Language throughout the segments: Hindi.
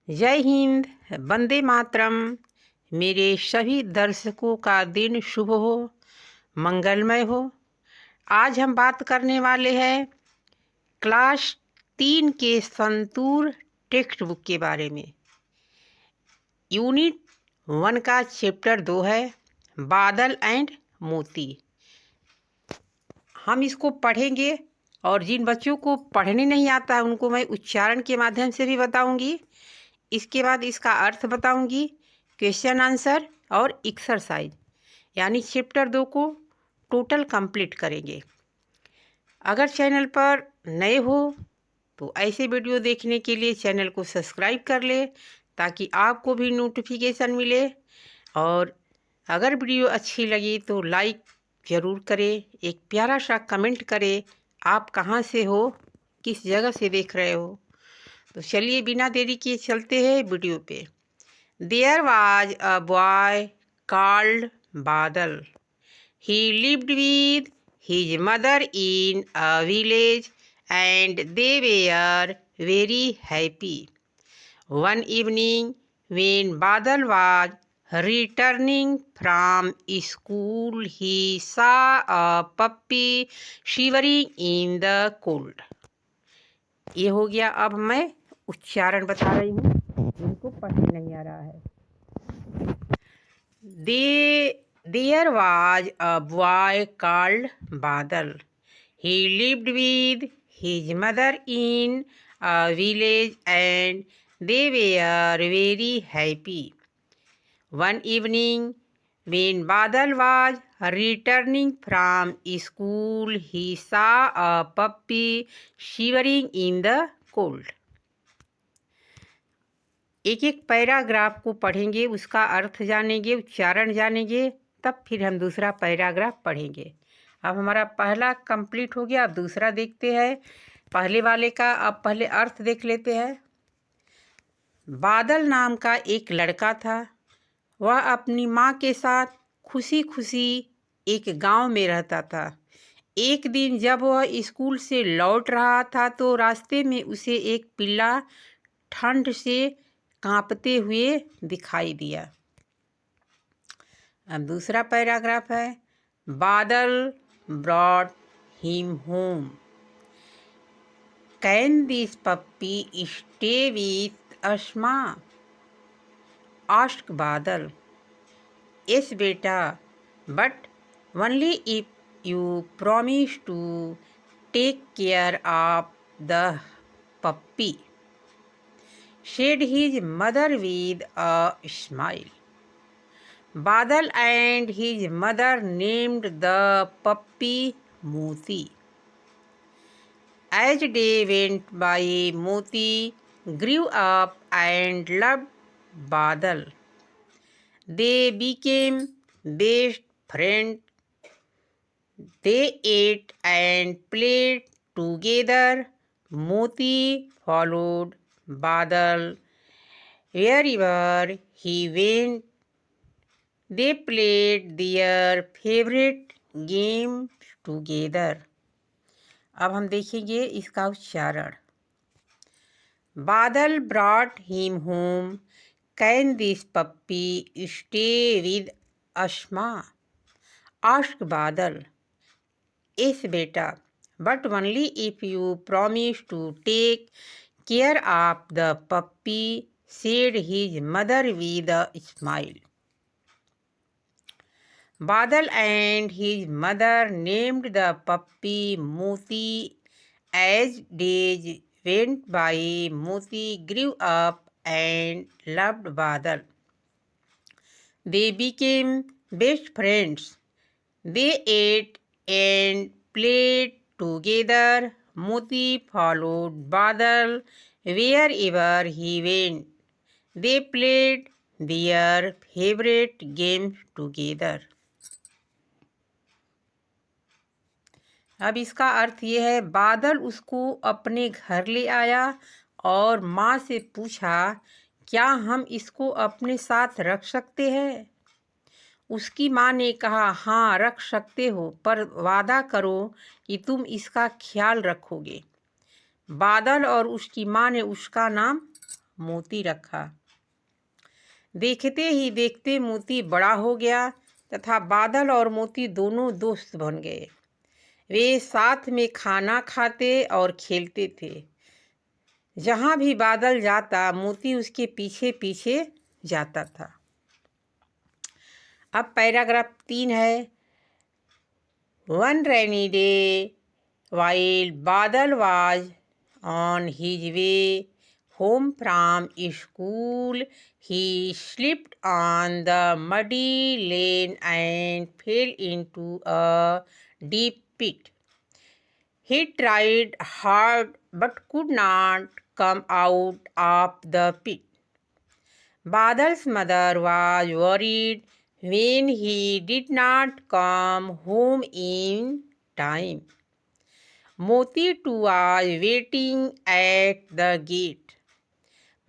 जय हिंद, वंदे मातरम। मेरे सभी दर्शकों का दिन शुभ हो, मंगलमय हो। आज हम बात करने वाले हैं क्लास 3 के संतूर टेक्स्ट बुक के बारे में। यूनिट 1 का चैप्टर 2 है बादल एंड मोती। हम इसको पढ़ेंगे और जिन बच्चों को पढ़ने नहीं आता है उनको मैं उच्चारण के माध्यम से भी बताऊंगी। इसके बाद इसका अर्थ बताऊंगी, क्वेश्चन आंसर और एक्सरसाइज, यानी चैप्टर 2 को टोटल कंप्लीट करेंगे। अगर चैनल पर नए हो तो ऐसे वीडियो देखने के लिए चैनल को सब्सक्राइब कर ले ताकि आपको भी नोटिफिकेशन मिले। और अगर वीडियो अच्छी लगी तो लाइक ज़रूर करें, एक प्यारा सा कमेंट करें, आप कहाँ से हो, किस जगह से देख रहे हो। तो चलिए बिना देरी किए चलते हैं वीडियो पे। There was a boy called Badal. He lived with his mother in a village and they were very happy. One evening when Badal was returning from school, he saw a puppy shivering in the cold. ये हो गया। अब मैं उच्चारण बता रही हूँ जिनको पढ़ने नहीं आ रहा है। There was a boy called Badal. He lived with his mother in a village and they were very happy. One evening, when Badal was returning from school, he saw a puppy shivering in the cold. एक एक पैराग्राफ को पढ़ेंगे, उसका अर्थ जानेंगे, उच्चारण जानेंगे, तब फिर हम दूसरा पैराग्राफ पढ़ेंगे। अब हमारा पहला कंप्लीट हो गया, अब दूसरा देखते हैं। पहले वाले का अब पहले अर्थ देख लेते हैं। बादल नाम का एक लड़का था। वह अपनी माँ के साथ खुशी खुशी एक गांव में रहता था। एक दिन जब वह स्कूल से लौट रहा था तो रास्ते में उसे एक पिल्ला ठंड से कांपते हुए दिखाई दिया। अब दूसरा पैराग्राफ है। Badal brought him home. Can this puppy stay with Asma? Asked Badal. Yes, beta, but only if you promise to take care of the puppy, said his mother with a smile. Badal and his mother named the puppy Moti. As day went by, Moti grew up and loved Badal. They became best friends. They ate and played together. Moti followed Badal wherever he went. They played their favorite game together. अब हम देखेंगे इसका उच्चारण। बादल brought him home. Can this puppy stay with Asma? Asked Badal. Yes, beta, but only if you promise to take care of the puppy, said his mother with a smile. Badal and his mother named the puppy Moti. As days went by, Moti grew up and loved Badal. They became best friends. They ate and played together. Moti followed Badal wherever he went. They played their favorite games together. अब इसका अर्थ ये है, बादल उसको अपने घर ले आया और माँ से पूछा, क्या हम इसको अपने साथ रख सकते हैं? उसकी माँ ने कहा, हाँ रख सकते हो, पर वादा करो कि तुम इसका ख्याल रखोगे। बादल और उसकी माँ ने उसका नाम मोती रखा। देखते ही देखते मोती बड़ा हो गया तथा बादल और मोती दोनों दोस्त बन गए। वे साथ में खाना खाते और खेलते थे। जहाँ भी बादल जाता मोती उसके पीछे पीछे जाता था। अब पैराग्राफ 3 है। One rainy day while Badal was on his way home from school, he slipped on the muddy lane and fell into a deep pit. He tried hard but could not come out of the pit. Badal's mother was worried when he did not come home in time. Moti too was waiting at the gate.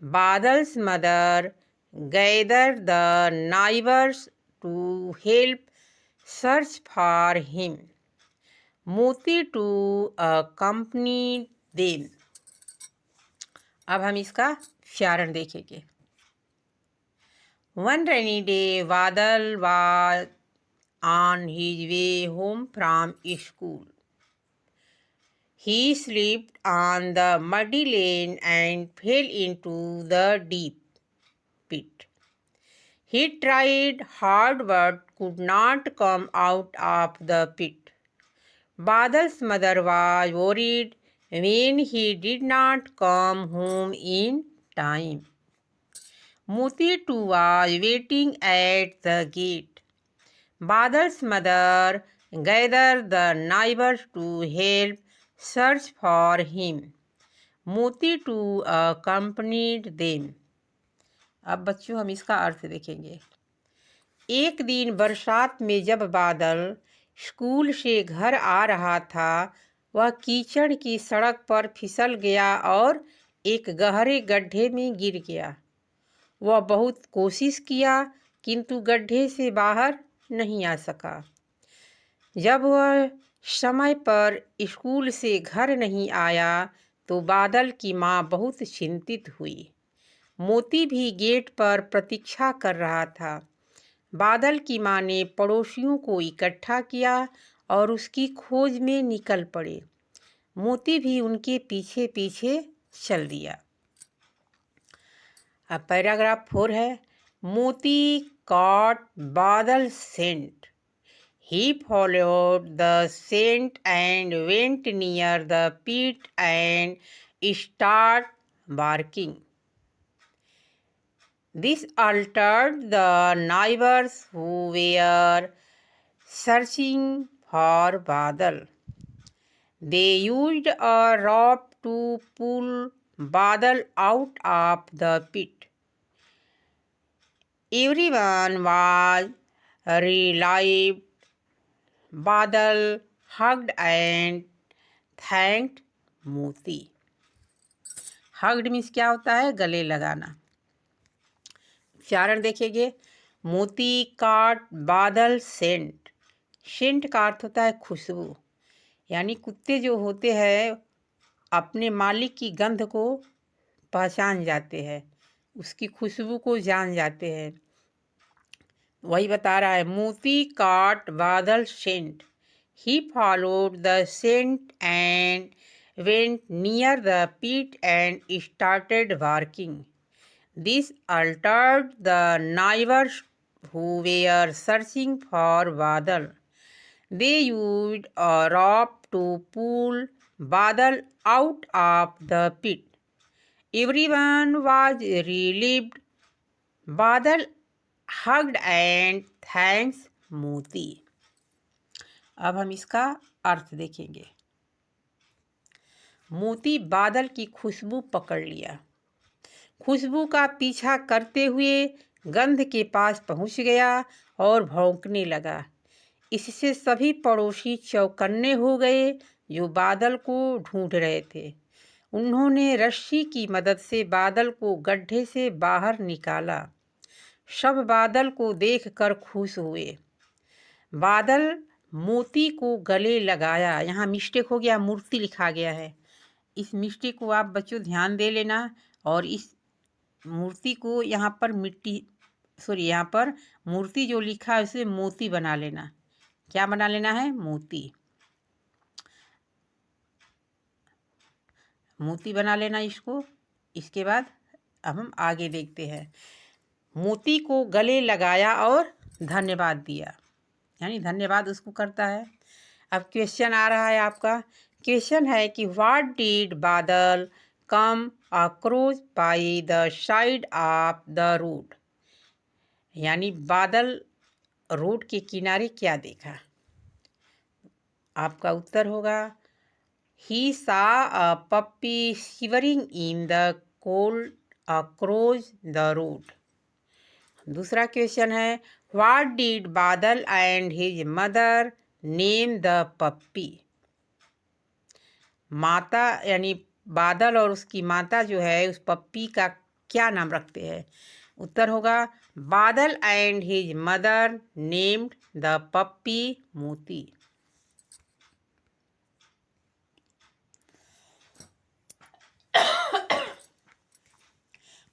Badal's mother gathered the neighbors to help search for him. Moti too accompanied them. अब हम इसका उच्चारण देखेंगे। One rainy day, Badal was on his way home from school. He slipped on the muddy lane and fell into the deep pit. He tried hard but could not come out of the pit. Badal's mother was worried when he did not come home in time. Moti too was waiting at the gate. Badal's mother gathered the neighbors to help search for him. Moti too accompanied them. अब बच्चों हम इसका अर्थ देखेंगे। एक दिन बरसात में जब बादल स्कूल से घर आ रहा था, वह कीचड़ की सड़क पर फिसल गया और एक गहरे गड्ढे में गिर गया। वह बहुत कोशिश किया किंतु गड्ढे से बाहर नहीं आ सका। जब वह समय पर स्कूल से घर नहीं आया तो बादल की माँ बहुत चिंतित हुई। मोती भी गेट पर प्रतीक्षा कर रहा था। बादल की माँ ने पड़ोसियों को इकट्ठा किया और उसकी खोज में निकल पड़े। मोती भी उनके पीछे पीछे चल दिया। अब पैराग्राफ 4 है। मोती caught Badal's scent. He followed the scent and went near the pit and started barking. This altered the neighbors who were searching for Badal. They used a rope to pull Badal out of the pit. Everyone was relieved. Badal hugged and thanked Moti. Hugged means क्या होता है? गले लगाना। उच्चारण देखेंगे। मोती काट बादल सेंट। सेंट का अर्थ होता है खुशबू, यानी कुत्ते जो होते हैं अपने मालिक की गंध को पहचान जाते हैं, उसकी खुशबू को जान जाते हैं। वही बता रहा है। Moti caught Badal scent. He followed the scent and went near the pit and started barking. This altered the neighbors who were searching for Badal. They used a rope to pull Badal out of the pit. Everyone was relieved. Badal hugged and thanked Moti. अब हम इसका अर्थ देखेंगे। मोती बादल की खुशबू पकड़ लिया। खुशबू का पीछा करते हुए गंध के पास पहुंच गया और भौंकने लगा। इससे सभी पड़ोसी चौकन्ने हो गए जो बादल को ढूंढ रहे थे। उन्होंने रस्सी की मदद से बादल को गड्ढे से बाहर निकाला। सब बादल को देखकर खुश हुए। बादल मोती को गले लगाया। यहाँ मिस्टेक हो गया, मूर्ति लिखा गया है। इस मिस्टेक को आप बच्चों ध्यान दे लेना और इस मूर्ति को यहाँ पर यहाँ पर मूर्ति जो लिखा है उसे मोती बना लेना। क्या बना लेना है? मोती। मोती बना लेना इसको। इसके बाद अब हम आगे देखते हैं। मोती को गले लगाया और धन्यवाद दिया, यानी धन्यवाद उसको करता है। अब क्वेश्चन आ रहा है आपका। क्वेश्चन है कि व्हाट डिड बादल come across by the side of the road, यानी बादल रोड के किनारे क्या देखा? आपका उत्तर होगा he saw a puppy shivering in the cold across the road. दूसरा क्वेश्चन है what did Badal and his mother name the puppy. माता यानी बादल और उसकी माता जो है उस पप्पी का क्या नाम रखते हैं? उत्तर होगा Badal and his mother named the puppy Moti.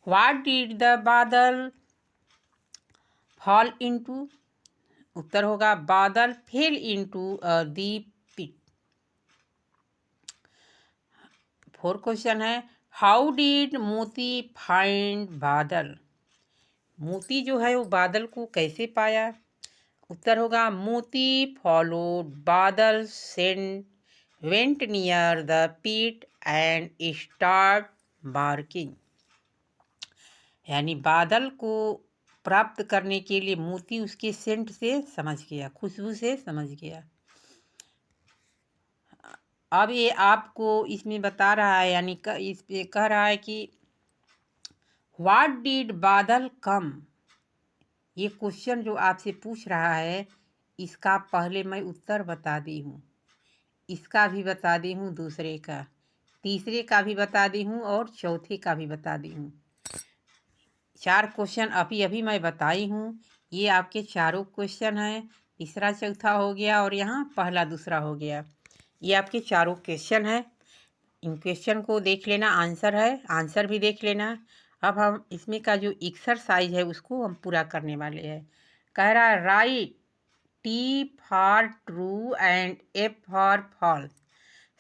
What did the Badal fall into. उत्तर होगा Badal fell into a deep pit. Fourth question है how did Moti find Badal. Moti जो है वो बादल को कैसे पाया? उत्तर होगा Moti followed Badal scent went near the pit and start barking, यानी बादल को प्राप्त करने के लिए मोती उसके सेंट से समझ गया, खुशबू से समझ गया। अब ये आपको इसमें बता रहा है, यानी इस पे कह रहा है कि व्हाट डिड बादल कम। ये क्वेश्चन जो आपसे पूछ रहा है इसका पहले मैं उत्तर बता दी हूँ, इसका भी बता दी हूँ, दूसरे का, तीसरे का भी बता दी हूँ और चौथे का भी बता दी हूँ। 4 क्वेश्चन अभी अभी मैं बताई हूँ। ये आपके चारों क्वेश्चन हैं। तीसरा चौथा हो गया और यहाँ पहला दूसरा हो गया। ये आपके चारों क्वेश्चन हैं। इन क्वेश्चन को देख लेना, आंसर है, आंसर भी देख लेना। अब हम इसमें का जो एक्सरसाइज है उसको हम पूरा करने वाले हैं। कह रहा है right T for true and F for false.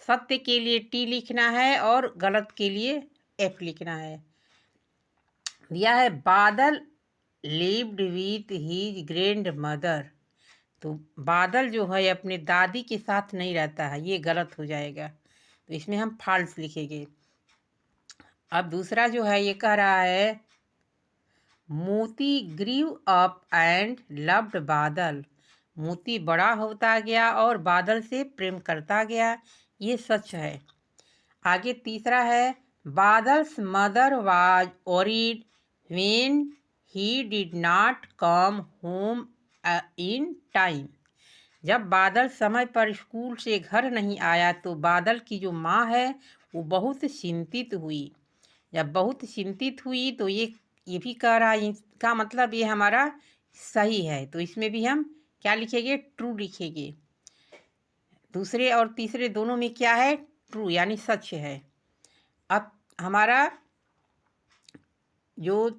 सत्य के लिए टी लिखना है और गलत के लिए एफ लिखना है। दिया है बादल lived with his grand mother. तो बादल जो है अपने दादी के साथ नहीं रहता है, ये गलत हो जाएगा, तो इसमें हम फॉल्स लिखेंगे। अब दूसरा जो है ये कह रहा है मोती ग्रीव अप एंड लव्ड बादल। मोती बड़ा होता गया और बादल से प्रेम करता गया, ये सच है। आगे तीसरा है Badal's mother was worried when he did not come home in time. जब बादल समय पर स्कूल से घर नहीं आया तो बादल की जो माँ है वो बहुत चिंतित हुई। जब बहुत चिंतित हुई तो ये भी कह रहा है, इसका मतलब ये हमारा सही है, तो इसमें भी हम क्या लिखेंगे? ट्रू लिखेंगे। दूसरे और तीसरे दोनों में क्या है? ट्रू, यानी सच है। अब हमारा जो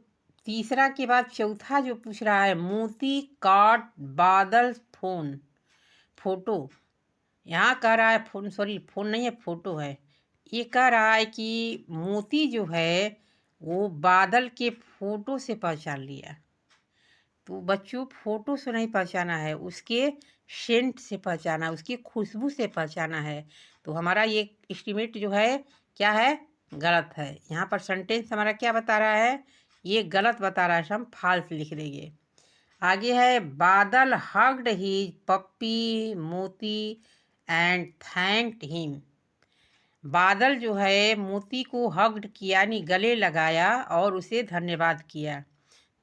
तीसरा के बाद चौथा जो पूछ रहा है मोती काट बादल फोटो। यहाँ कह रहा है फोन नहीं है, फोटो है। ये कह रहा है कि मोती जो है वो बादल के फोटो से पहचान लिया। तो बच्चों फोटो से नहीं पहचाना है, उसके सेंट से पहचाना, उसकी खुशबू से पहचाना है। तो हमारा ये एस्टीमेट जो है क्या है? गलत है। यहाँ पर सेंटेंस हमारा क्या बता रहा है? ये गलत बता रहा है, हम फॉल्स लिख देंगे। आगे है बादल हग्ड हिज पप्पी मोती एंड थैंक्ड हिम। बादल जो है मोती को हग्ड किया, यानी गले लगाया और उसे धन्यवाद किया,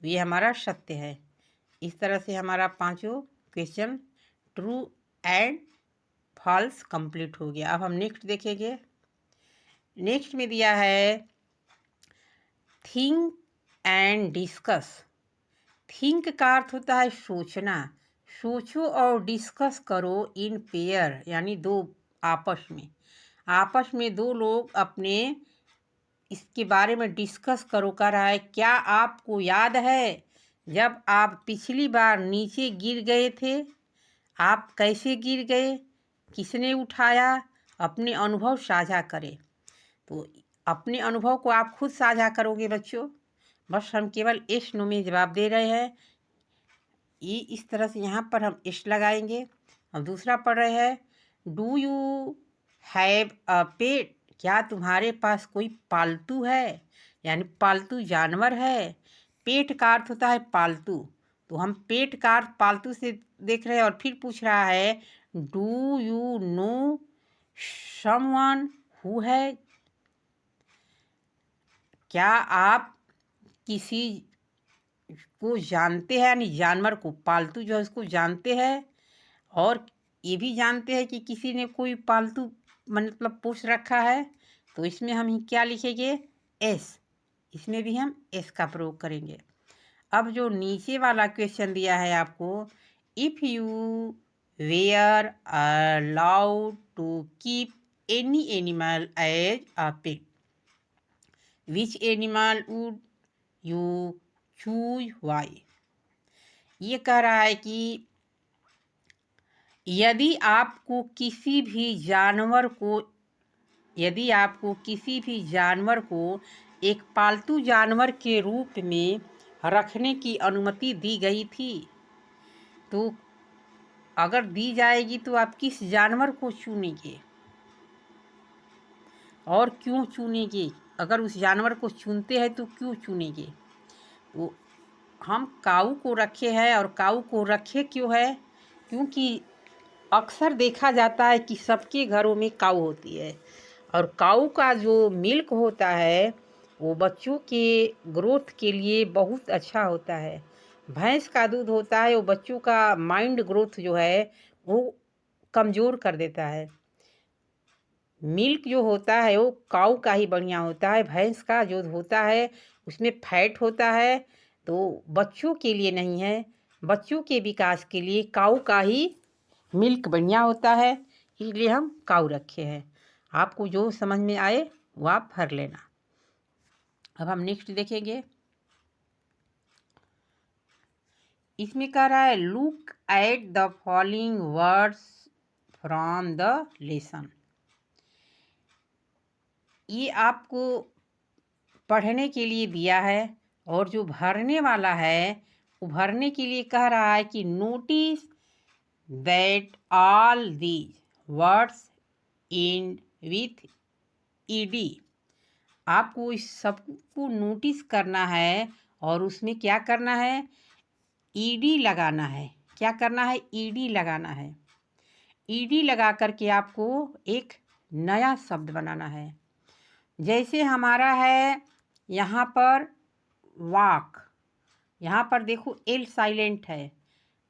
तो ये हमारा सत्य है। इस तरह से हमारा पांचों question true and false complete हो गया। अब हम नेक्स्ट देखेंगे। नेक्स्ट में दिया है थिंक एंड डिस्कस। थिंक का अर्थ होता है सोचना। सोचो और डिस्कस करो इन पेयर, यानी दो आपस में। आपस में दो लोग अपने इसके बारे में डिस्कस करो। कह रहा है क्या आपको याद है जब आप पिछली बार नीचे गिर गए थे, आप कैसे गिर गए, किसने उठाया, अपने अनुभव साझा करें। तो अपने अनुभव को आप खुद साझा करोगे बच्चों। बस हम केवल एस नो में जवाब दे रहे हैं। ये इस तरह से यहाँ पर हम एस लगाएंगे। हम दूसरा पढ़ रहे हैं, डू यू हैव अ पेट, क्या तुम्हारे पास कोई पालतू है, यानी पालतू जानवर है। पेट का अर्थ होता है पालतू, तो हम पेट का अर्थ पालतू से देख रहे हैं। और फिर पूछ रहा है do you know someone who है, क्या आप किसी को जानते हैं, यानी जानवर को, पालतू जो है उसको जानते हैं। और ये भी जानते हैं कि किसी ने कोई पालतू मतलब पोष रखा है। तो इसमें हम क्या लिखेंगे, एस। इसमें भी हम एस का प्रयोग करेंगे। अब जो नीचे वाला क्वेश्चन दिया है आपको, if you were allowed to keep any animal as a pet, which animal would you choose, why. ये कह रहा है कि यदि आपको किसी भी जानवर को एक पालतू जानवर के रूप में रखने की अनुमति दी गई थी, तो अगर दी जाएगी तो आप किस जानवर को चुनेंगे और क्यों चुनेंगे। अगर उस जानवर को चुनते हैं तो क्यों चुनेंगे। वो हम काऊ को रखे हैं, और काऊ को रखे क्यों है, क्योंकि अक्सर देखा जाता है कि सबके घरों में काऊ होती है, और काऊ का जो मिल्क होता है वो बच्चों के ग्रोथ के लिए बहुत अच्छा होता है। भैंस का दूध होता है वो बच्चों का माइंड ग्रोथ जो है वो कमज़ोर कर देता है। मिल्क जो होता है वो काऊ का ही बढ़िया होता है। भैंस का जो होता है उसमें फैट होता है, तो बच्चों के लिए नहीं है। बच्चों के विकास के लिए काऊ का ही मिल्क बढ़िया होता है, इसलिए हम काऊ रखे हैं। आपको जो समझ में आए वो आप भर लेना। अब हम नेक्स्ट देखेंगे। इसमें कह रहा है look at the following words from the lesson. ये आपको पढ़ने के लिए दिया है, और जो भरने वाला है वो भरने के लिए कह रहा है कि notice that all these words and with ED. आपको इस सबको नोटिस करना है, और उसमें क्या करना है, ईडी लगाना है। क्या करना है, ईडी लगाना है। ईडी लगा करके आपको एक नया शब्द बनाना है। जैसे हमारा है यहाँ पर वाक, यहाँ पर देखो एल साइलेंट है,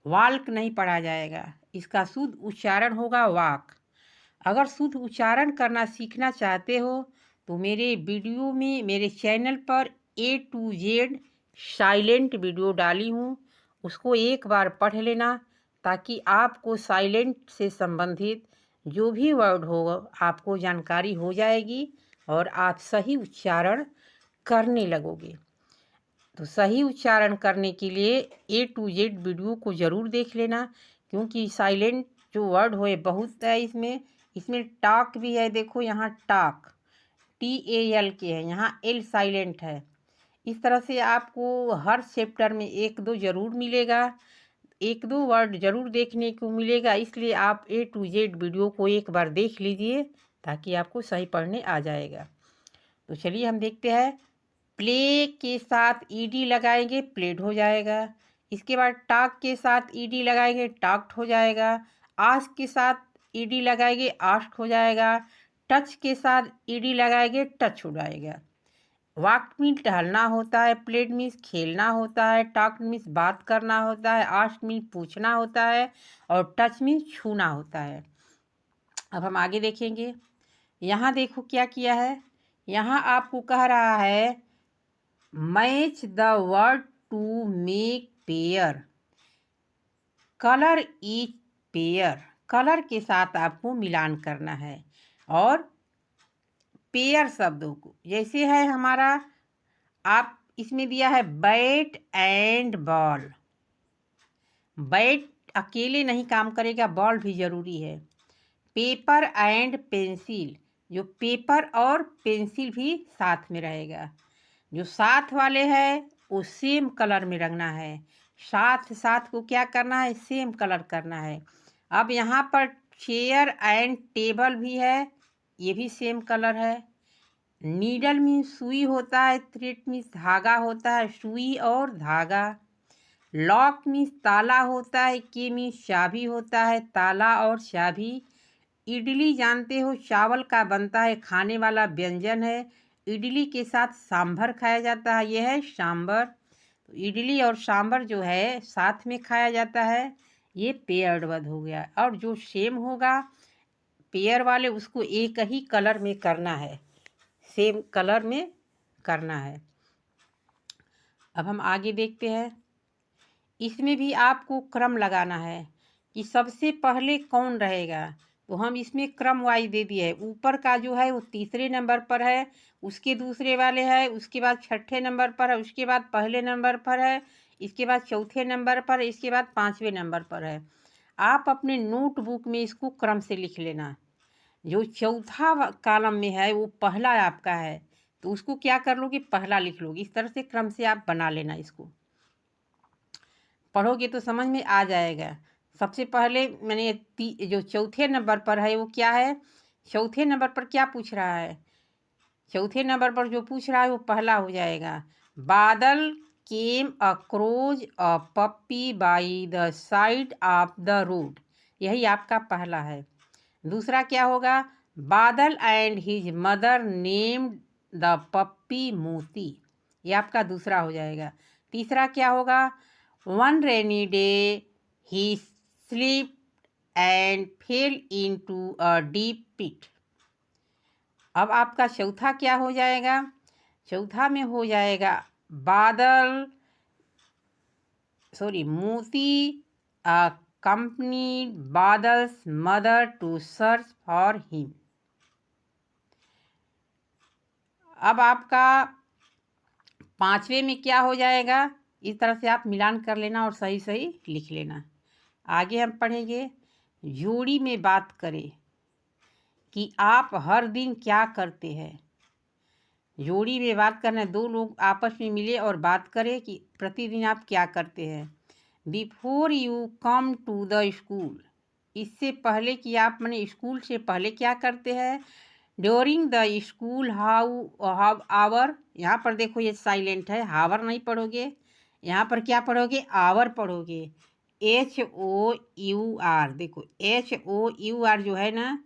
वाल्क नहीं पढ़ा जाएगा, इसका शुद्ध उच्चारण होगा वाक। अगर शुद्ध उच्चारण करना सीखना चाहते हो तो मेरे वीडियो में, मेरे चैनल पर A to Z silent video डाली हूँ, उसको एक बार पढ़ लेना, ताकि आपको साइलेंट से संबंधित जो भी वर्ड हो आपको जानकारी हो जाएगी और आप सही उच्चारण करने लगोगे। तो सही उच्चारण करने के लिए A to Z वीडियो को ज़रूर देख लेना, क्योंकि साइलेंट जो वर्ड हो बहुत है इसमें टॉक भी है। देखो यहाँ टॉक TAL के है, यहाँ L साइलेंट है। इस तरह से आपको हर चैप्टर में एक दो ज़रूर मिलेगा, एक दो वर्ड ज़रूर देखने को मिलेगा। इसलिए आप A to Z वीडियो को एक बार देख लीजिए, ताकि आपको सही पढ़ने आ जाएगा। तो चलिए हम देखते हैं। प्ले के साथ ईडी लगाएंगे, प्लेड हो जाएगा। इसके बाद टॉक के साथ ईडी लगाएंगे, टॉक्ड हो जाएगा। आस्क के साथ ईडी लगाएंगे, आस्क्ड हो जाएगा। टच के साथ ईडी लगाएंगे, टच हो जाएगा। वॉक मीन्स टहलना होता है, प्लेड मीन्स खेलना होता है, टॉक मीन्स बात करना होता है, आस्क मीन्स पूछना होता है, और टच मीन्स छूना होता है। अब हम आगे देखेंगे। यहाँ देखो क्या किया है, यहाँ आपको कह रहा है match the word to make pair, colour is pair. Colour के साथ आपको मिलान करना है, और पेयर शब्दों को। जैसे है हमारा, आप इसमें दिया है बैट एंड बॉल। बैट अकेले नहीं काम करेगा, बॉल भी ज़रूरी है। पेपर एंड पेंसिल, जो पेपर और पेंसिल भी साथ में रहेगा। जो साथ वाले हैं वो सेम कलर में रंगना है। साथ साथ को क्या करना है, सेम कलर करना है। अब यहाँ पर चेयर एंड टेबल भी है, ये भी सेम कलर है। नीडल मीन्स सुई होता है, थ्रेड मीन्स धागा होता है, सुई और धागा। लॉक मीन्स ताला होता है, की मीन्स चाबी होता है, ताला और चाबी। इडली जानते हो चावल का बनता है, खाने वाला व्यंजन है। इडली के साथ सांभर खाया जाता है, यह है सांभर। तो इडली और सांभर जो है साथ में खाया जाता है, ये पेयर्ड वर्ड हो गया। और जो सेम होगा पेयर वाले, उसको एक ही कलर में करना है, सेम कलर में करना है। अब हम आगे देखते हैं। इसमें भी आपको क्रम लगाना है कि सबसे पहले कौन रहेगा। तो हम इसमें क्रम वाइज दे दिए है। ऊपर का जो है वो तीसरे नंबर पर है, उसके दूसरे वाले है, उसके बाद छठे नंबर पर है, उसके बाद पहले नंबर पर है, इसके बाद चौथे नंबर पर, इसके बाद पाँचवें नंबर पर है। आप अपने नोटबुक में इसको क्रम से लिख लेना। जो चौथा कॉलम में है वो पहला आपका है, तो उसको क्या कर लोगे, पहला लिख लोगे। इस तरह से क्रम से आप बना लेना। इसको पढ़ोगे तो समझ में आ जाएगा। सबसे पहले मैंने जो चौथे नंबर पर है वो क्या है, चौथे नंबर पर क्या पूछ रहा है, चौथे नंबर पर जो पूछ रहा है वो पहला हो जाएगा। Badal came across a puppy by the side of the road, यही आपका पहला है। दूसरा क्या होगा, Badal and his mother named the puppy Moti, ये आपका दूसरा हो जाएगा। तीसरा क्या होगा, one rainy day he sleep and fell into a deep pit. अब आपका चौथा क्या हो जाएगा, चौथा में हो जाएगा मोती accompanied Badal's mother to search for him। अब आपका पांचवे में क्या हो जाएगा, इस तरह से आप मिलान कर लेना और सही सही लिख लेना। आगे हम पढ़ेंगे, जोड़ी में बात करें कि आप हर दिन क्या करते हैं। जोड़ी में बात करना, दो लोग आपस में मिले और बात करें कि प्रतिदिन आप क्या करते हैं। Before you come to the school, इससे पहले कि आप माने स्कूल से पहले क्या करते हैं। During the school how our, यहाँ पर देखो ये साइलेंट है, हावर नहीं पढ़ोगे, यहाँ पर क्या पढ़ोगे, आवर पढ़ोगे। HOUR, देखो HOUR जो है ना,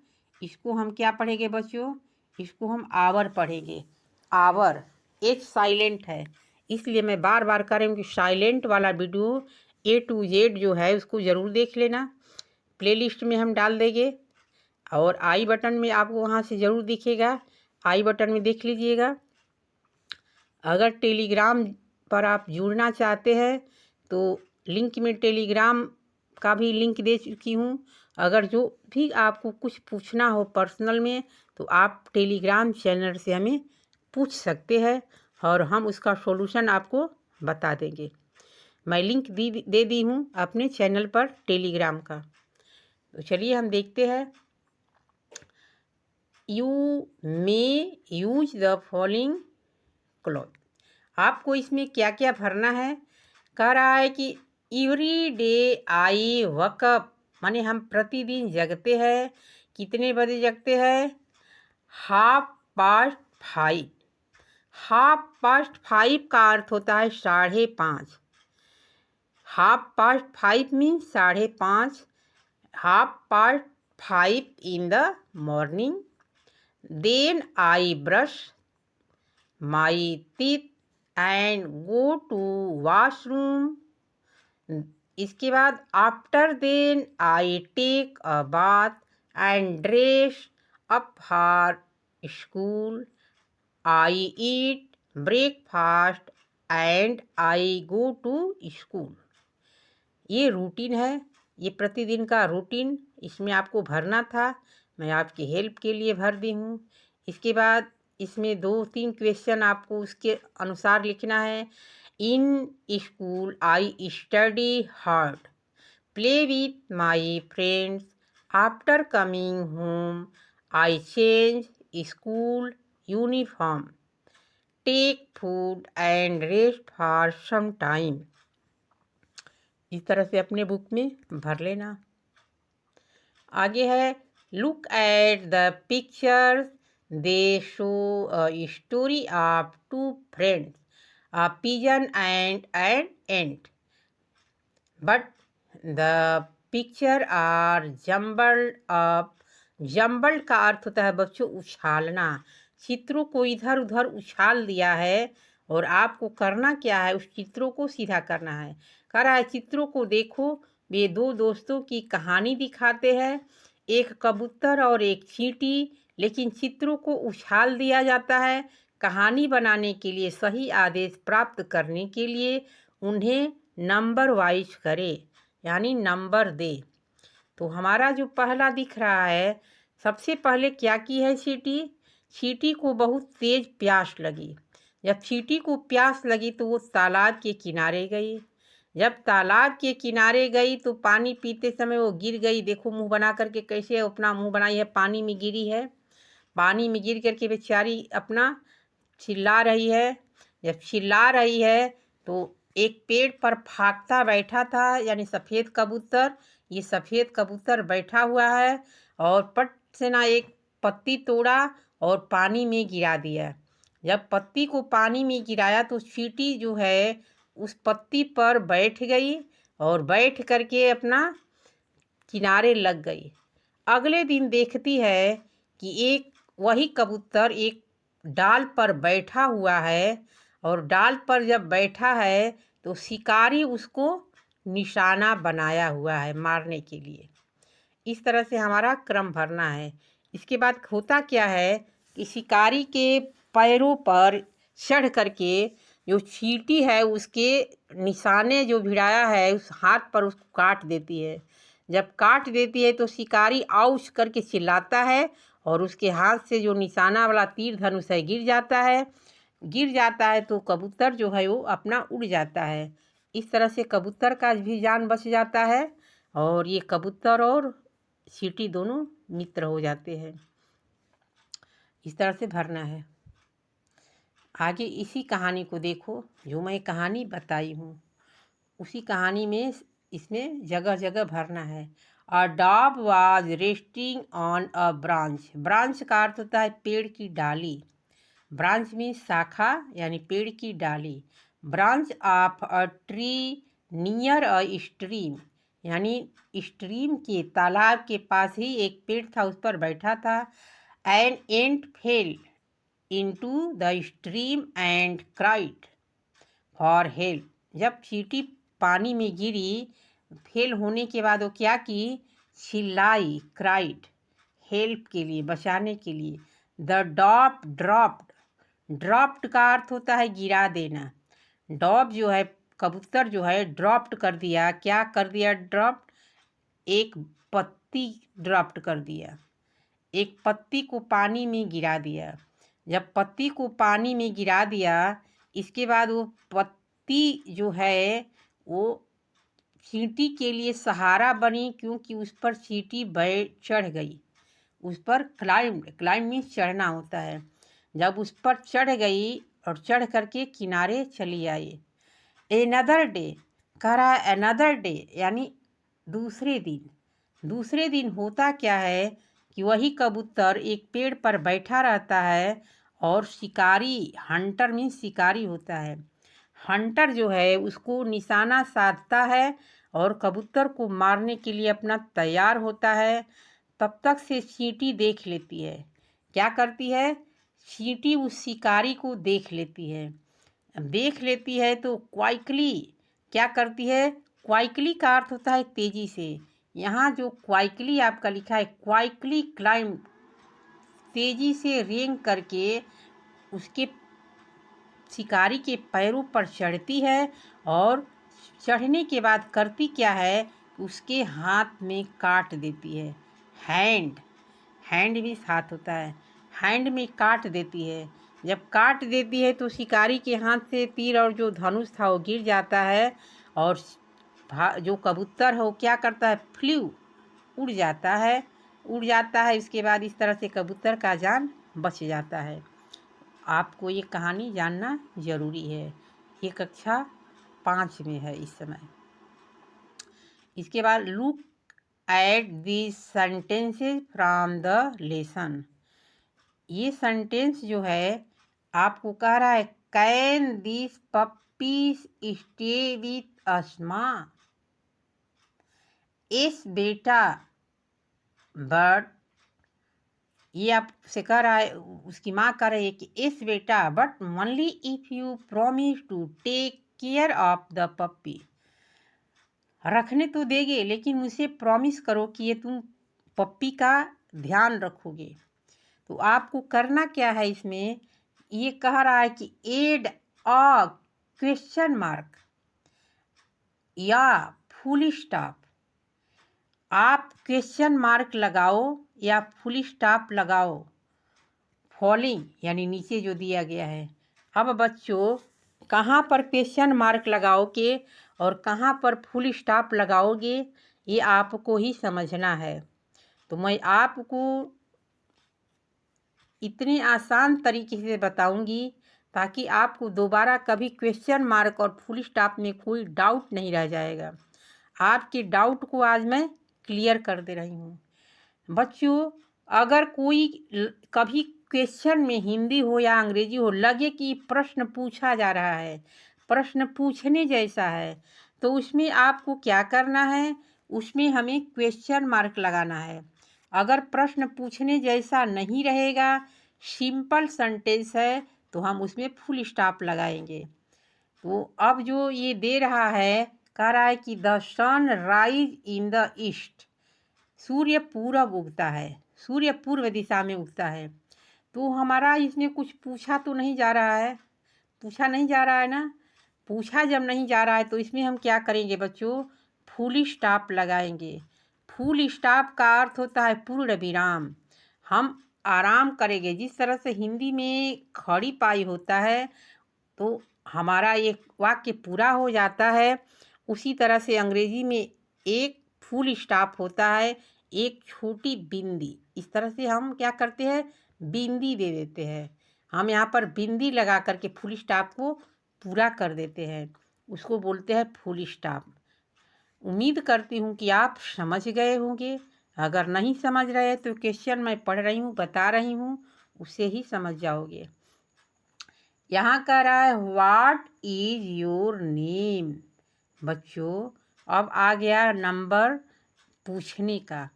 इसको हम क्या पढ़ेंगे बच्चों, इसको हम आवर पढ़ेंगे। आवर, H साइलेंट है, इसलिए मैं बार बार कह रही हूँ कि साइलेंट वाला वीडियो A to Z जो है उसको ज़रूर देख लेना। प्लेलिस्ट में हम डाल देंगे और आई बटन में आपको वहाँ से ज़रूर दिखेगा, आई बटन में देख लीजिएगा। अगर टेलीग्राम पर आप जुड़ना चाहते हैं तो लिंक में टेलीग्राम का भी लिंक दे चुकी हूँ। अगर जो भी आपको कुछ पूछना हो पर्सनल में तो आप टेलीग्राम चैनल से हमें पूछ सकते हैं और हम उसका सॉल्यूशन आपको बता देंगे। मैं लिंक दे दी हूँ अपने चैनल पर टेलीग्राम का। तो चलिए हम देखते हैं। You may use the following cloth, आपको इसमें क्या क्या भरना है। कह रहा है कि एवरी डे आई वकअप, माने हम प्रतिदिन जगते हैं। कितने बजे जगते हैं, 5:30। 5:30 का अर्थ होता है 5:30। 5:30 means 5:30। 5:30 in the morning, then I brush my teeth and go to washroom। इसके बाद after then I take a bath and dress up for school. I eat breakfast and I go to school. ये रूटीन है, ये प्रतिदिन का रूटीन, इसमें आपको भरना था, मैं आपकी हेल्प के लिए भर दी हूँ। इसके बाद इसमें 2-3 क्वेश्चन आपको उसके अनुसार लिखना है। In school I study hard, play with my friends, after coming home I change school uniform, take food and rest for some time. इस तरह से अपने बुक में भर लेना। आगे है, look at the pictures, they show a story of two friends, a pigeon and an ant, but the picture are jumbled up. Jumbled का अर्थ होता है बच्चों उछालना। चित्रों को इधर उधर उछाल दिया है और आपको करना क्या है, उस चित्रों को सीधा करना है। कह रहा है चित्रों को देखो, वे दो दोस्तों की कहानी दिखाते हैं, एक कबूतर और एक चींटी, लेकिन चित्रों को उछाल दिया जाता है। कहानी बनाने के लिए सही आदेश प्राप्त करने के लिए उन्हें नंबर वाइज करे, यानी नंबर दे। तो हमारा जो पहला दिख रहा है, सबसे पहले क्या की है चींटी? चींटी को बहुत तेज प्यास लगी। जब चींटी को प्यास लगी तो वो तालाब के किनारे गई। जब तालाब के किनारे गई तो पानी पीते समय वो गिर गई। देखो मुंह बना करके कैसे अपना मुंह बनाई है, पानी में गिरी है। पानी में गिर करके बेचारी अपना चिल्ला रही है। जब चिल्ला रही है तो एक पेड़ पर फाकता बैठा था, यानी सफ़ेद कबूतर। ये सफ़ेद कबूतर बैठा हुआ है और पट से ना एक पत्ती तोड़ा और पानी में गिरा दिया। जब पत्ती को पानी में गिराया तो चींटी जो है उस पत्ती पर बैठ गई और बैठ करके अपना किनारे लग गई। अगले दिन देखती है कि एक वही कबूतर एक डाल पर बैठा हुआ है और डाल पर जब बैठा है तो शिकारी उसको निशाना बनाया हुआ है मारने के लिए। इस तरह से हमारा क्रम भरना है। इसके बाद होता क्या है कि शिकारी के पैरों पर चढ़ करके जो चींटी है उसके निशाने जो भिड़ाया है उस हाथ पर उसको काट देती है। जब काट देती है तो शिकारी आउच करके चिल्लाता है और उसके हाथ से जो निशाना वाला तीर धनुष है गिर जाता है। गिर जाता है तो कबूतर जो है वो अपना उड़ जाता है। इस तरह से कबूतर का भी जान बच जाता है और ये कबूतर और चींटी दोनों मित्र हो जाते हैं। इस तरह से भरना है। आगे इसी कहानी को देखो, जो मैं कहानी बताई हूँ उसी कहानी में इसमें जगह जगह भरना है। A dog was resting on a branch. Branch का अर्थ होता है पेड़ की डाली। ब्रांच में शाखा यानी पेड़ की डाली। Branch of a tree near a stream, यानी स्ट्रीम के तालाब के पास ही एक पेड़ था, उस पर बैठा था। An ant fail into the stream and cried for help. जब चींटी पानी में गिरी, फेल होने के बाद वो क्या की? चिल्लाई, क्राइड, हेल्प के लिए, बचाने के लिए। The dog dropped. ड्रॉप्ड का अर्थ होता है गिरा देना। डॉग जो है कबूतर जो है ड्रॉप्ड कर दिया। क्या कर दिया? ड्रॉप्ड, एक पत्ती ड्रॉप्ड कर दिया। एक पत्ती को पानी में गिरा दिया। जब पत्ती को पानी में गिरा दिया, इसके बाद वो पत्ती जो है वो चींटी के लिए सहारा बनी, क्योंकि उस पर चींटी चढ़ गई। उस पर क्लाइंब में चढ़ना होता है। जब उस पर चढ़ गई और चढ़ करके किनारे चली आई। एनदर डे, कह रहा है अनदर डे यानी दूसरे दिन। दूसरे दिन होता क्या है कि वही कबूतर एक पेड़ पर बैठा रहता है और शिकारी, हंटर मीन्स शिकारी होता है। हंटर जो है उसको निशाना साधता है और कबूतर को मारने के लिए अपना तैयार होता है। तब तक से चींटी देख लेती है। क्या करती है? चींटी उस शिकारी को देख लेती है। देख लेती है तो क्वाइकली क्या करती है? क्वाइकली का अर्थ होता है तेजी से। यहाँ जो क्वाइकली आपका लिखा है, क्वाइकली क्लाइंब, तेजी से रेंग करके उसके शिकारी के पैरों पर चढ़ती है और चढ़ने के बाद करती क्या है? उसके हाथ में काट देती है। हैंड, हैंड भी हाथ होता है। हैंड में काट देती है। जब काट देती है तो शिकारी के हाथ से तीर और जो धनुष था वो गिर जाता है, और जो कबूतर है वो क्या करता है, फ्लू उड़ जाता है। उड़ जाता है, इसके बाद इस तरह से कबूतर का जान बच जाता है। आपको ये कहानी जानना ज़रूरी है। ये कक्षा 5 में है इस समय। इसके बाद look at this sentences from the lesson. ये सेंटेंस जो है आपको कह रहा है, can this puppy's stay with us माँ। यस बेटा, बट ये आपसे कह रहा है, उसकी माँ कह रही है कि यस बेटा, but only if you promise to take care of the puppy. रखने तो देंगे, लेकिन मुझे प्रॉमिस करो कि ये तुम पप्पी का ध्यान रखोगे। तो आपको करना क्या है इसमें, ये कह रहा है कि एड अ क्वेश्चन मार्क या फुल स्टॉप। आप क्वेश्चन मार्क लगाओ या फुल स्टॉप लगाओ, फॉलोइंग यानी नीचे जो दिया गया है। अब बच्चों, कहाँ पर क्वेश्चन मार्क लगाओगे और कहाँ पर फुल स्टॉप लगाओगे, ये आपको ही समझना है। तो मैं आपको इतने आसान तरीके से बताऊंगी ताकि आपको दोबारा कभी क्वेश्चन मार्क और फुल स्टॉप में कोई डाउट नहीं रह जाएगा। आपके डाउट को आज मैं क्लियर कर दे रही हूँ। बच्चों, अगर कोई कभी क्वेश्चन में हिंदी हो या अंग्रेजी हो लगे कि प्रश्न पूछा जा रहा है, प्रश्न पूछने जैसा है, तो उसमें आपको क्या करना है, उसमें हमें क्वेश्चन मार्क लगाना है। अगर प्रश्न पूछने जैसा नहीं रहेगा, सिंपल सेंटेंस है, तो हम उसमें फुल स्टॉप लगाएंगे। तो अब जो ये दे रहा है, कह रहा है कि the sun rise in the east. सूर्य पूरब उगता है, सूर्य पूर्व दिशा में उगता है। तो हमारा इसमें कुछ पूछा तो नहीं जा रहा है, पूछा नहीं जा रहा है ना। पूछा जब नहीं जा रहा है तो इसमें हम क्या करेंगे बच्चों, फुल स्टॉप लगाएंगे। फुल स्टॉप का अर्थ होता है पूर्ण विराम। हम आराम करेंगे। जिस तरह से हिंदी में खड़ी पाई होता है तो हमारा ये वाक्य पूरा हो जाता है, उसी तरह से अंग्रेजी में एक फुल स्टॉप होता है, एक छोटी बिंदी। इस तरह से हम क्या करते हैं, बिंदी दे देते हैं। हम यहाँ पर बिंदी लगा करके फुल स्टॉप को पूरा कर देते हैं, उसको बोलते हैं फुल स्टॉप। उम्मीद करती हूँ कि आप समझ गए होंगे। अगर नहीं समझ रहे तो क्वेश्चन मैं पढ़ रही हूँ, बता रही हूँ, उससे ही समझ जाओगे। यहाँ कह रहा है व्हाट इज योर नेम। बच्चों, अब आ गया नंबर पूछने का।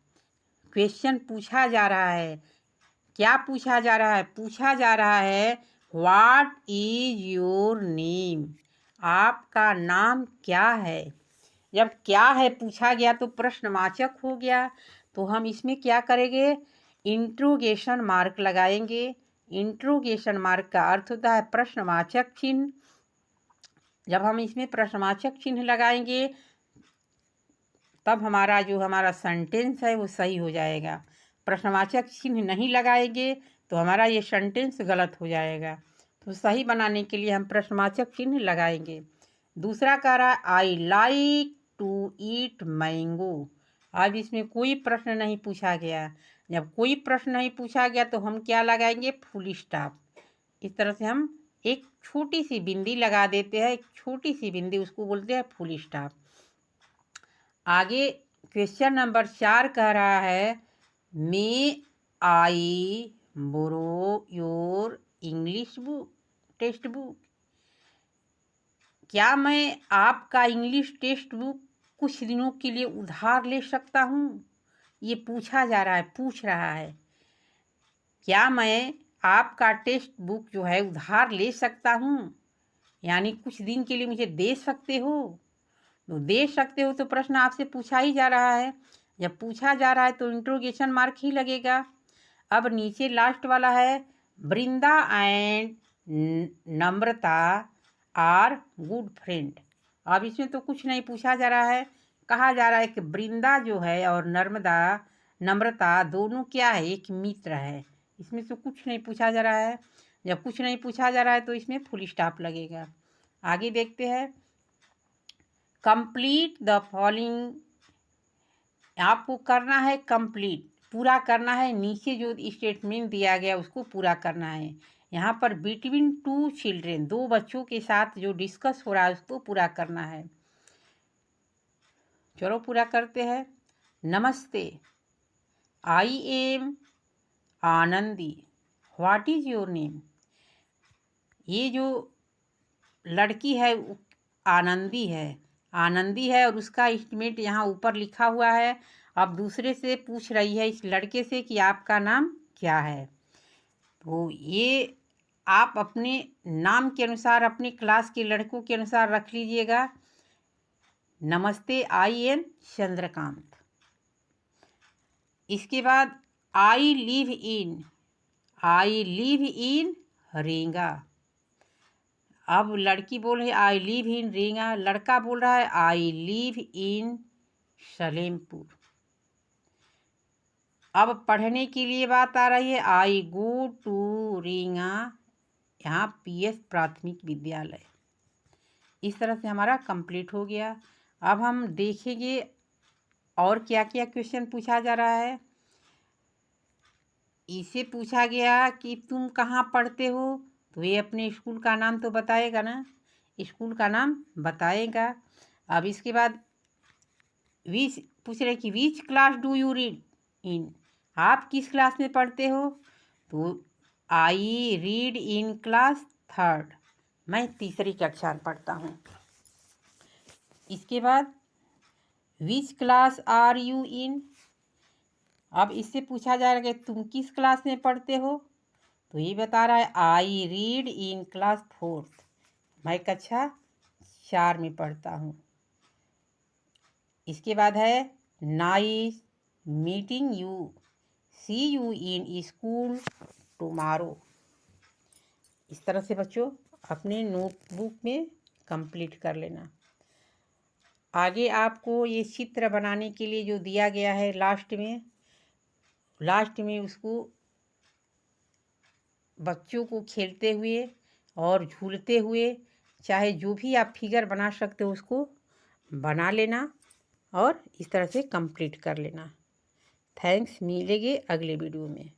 क्वेश्चन पूछा जा रहा है। क्या पूछा जा रहा है, पूछा जा रहा है व्हाट इज योर नेम। आपका नाम क्या है। जब क्या है पूछा गया तो प्रश्नवाचक हो गया, तो हम इसमें क्या करेंगे, इंट्रोगेशन मार्क लगाएंगे। इंट्रोगेशन मार्क का अर्थ होता है प्रश्नवाचक चिन्ह। जब हम इसमें प्रश्नवाचक चिन्ह लगाएंगे तब हमारा सेंटेंस है वो सही हो जाएगा। प्रश्नवाचक चिन्ह नहीं लगाएंगे तो हमारा ये सेंटेंस गलत हो जाएगा। तो सही बनाने के लिए हम प्रश्नवाचक चिन्ह लगाएंगे। दूसरा कह रहा है I like to eat mango. अब इसमें कोई प्रश्न नहीं पूछा गया। जब कोई प्रश्न नहीं पूछा गया तो हम क्या लगाएंगे, फुल स्टॉप। इस तरह से हम एक छोटी सी बिंदी लगा देते हैं, एक छोटी सी बिंदी, उसको बोलते हैं फुल स्टॉप। आगे क्वेश्चन नंबर 4 कह रहा है may I borrow your English book text book. क्या मैं आपका इंग्लिश टेक्स्ट बुक कुछ दिनों के लिए उधार ले सकता हूँ। ये पूछा जा रहा है, पूछ रहा है क्या मैं आपका टेक्स्ट बुक जो है उधार ले सकता हूँ, यानी कुछ दिन के लिए मुझे दे सकते हो। तो दे सकते हो तो प्रश्न आपसे पूछा ही जा रहा है। जब पूछा जा रहा है तो इंट्रोगेशन मार्क ही लगेगा। अब नीचे लास्ट वाला है Vrinda and Namrata are good friend. अब इसमें तो कुछ नहीं पूछा जा रहा है, कहा जा रहा है कि वृंदा जो है और नम्रता दोनों क्या है, एक मित्र है। इसमें से कुछ नहीं पूछा जा रहा है। जब कुछ नहीं पूछा जा रहा है तो इसमें फुल स्टॉप लगेगा। आगे देखते हैं। कंप्लीट द फॉलोइंग, आपको करना है कंप्लीट, पूरा करना है। नीचे जो स्टेटमेंट दिया गया उसको पूरा करना है। यहाँ पर बिटवीन टू चिल्ड्रेन, दो बच्चों के साथ जो डिस्कस हो रहा है उसको पूरा करना है। चलो पूरा करते हैं। नमस्ते, I am Anandi, what is your name. ये जो लड़की है आनंदी है और उसका एस्टीमेट यहाँ ऊपर लिखा हुआ है। अब दूसरे से पूछ रही है इस लड़के से कि आपका नाम क्या है। तो ये आप अपने नाम के अनुसार, अपनी क्लास के लड़कों के अनुसार रख लीजिएगा। नमस्ते, आई एम चंद्रकांत। इसके बाद आई लिव इन रींगा। अब लड़की बोल रही है आई लिव इन रींगा, लड़का बोल रहा है आई लिव इन सलेमपुर। अब पढ़ने के लिए बात आ रही है, आई गो टू रींगा, यहाँ पीएस प्राथमिक विद्यालय। इस तरह से हमारा कंप्लीट हो गया। अब हम देखेंगे और क्या क्या क्वेश्चन पूछा जा रहा है। इसे पूछा गया कि तुम कहाँ पढ़ते हो, तो ये अपने स्कूल का नाम तो बताएगा ना, स्कूल का नाम बताएगा। अब इसके बाद विच पूछ रहे कि which class do you read in, आप किस क्लास में पढ़ते हो, तो I read in class third, मैं तीसरी कक्षा में पढ़ता हूँ। इसके बाद which class are you in, अब इससे पूछा जाएगा कि तुम किस क्लास में पढ़ते हो, तो ये बता रहा है I read in class fourth, मैं कक्षा 4 में पढ़ता हूँ। इसके बाद है nice meeting you, see you in school tomorrow. इस तरह से बच्चों अपने नोटबुक में कंप्लीट कर लेना। आगे आपको ये चित्र बनाने के लिए जो दिया गया है लास्ट में उसको बच्चों को खेलते हुए और झूलते हुए, चाहे जो भी आप फिगर बना सकते हो उसको बना लेना और इस तरह से कंप्लीट कर लेना। थैंक्स, मिलेंगे अगले वीडियो में।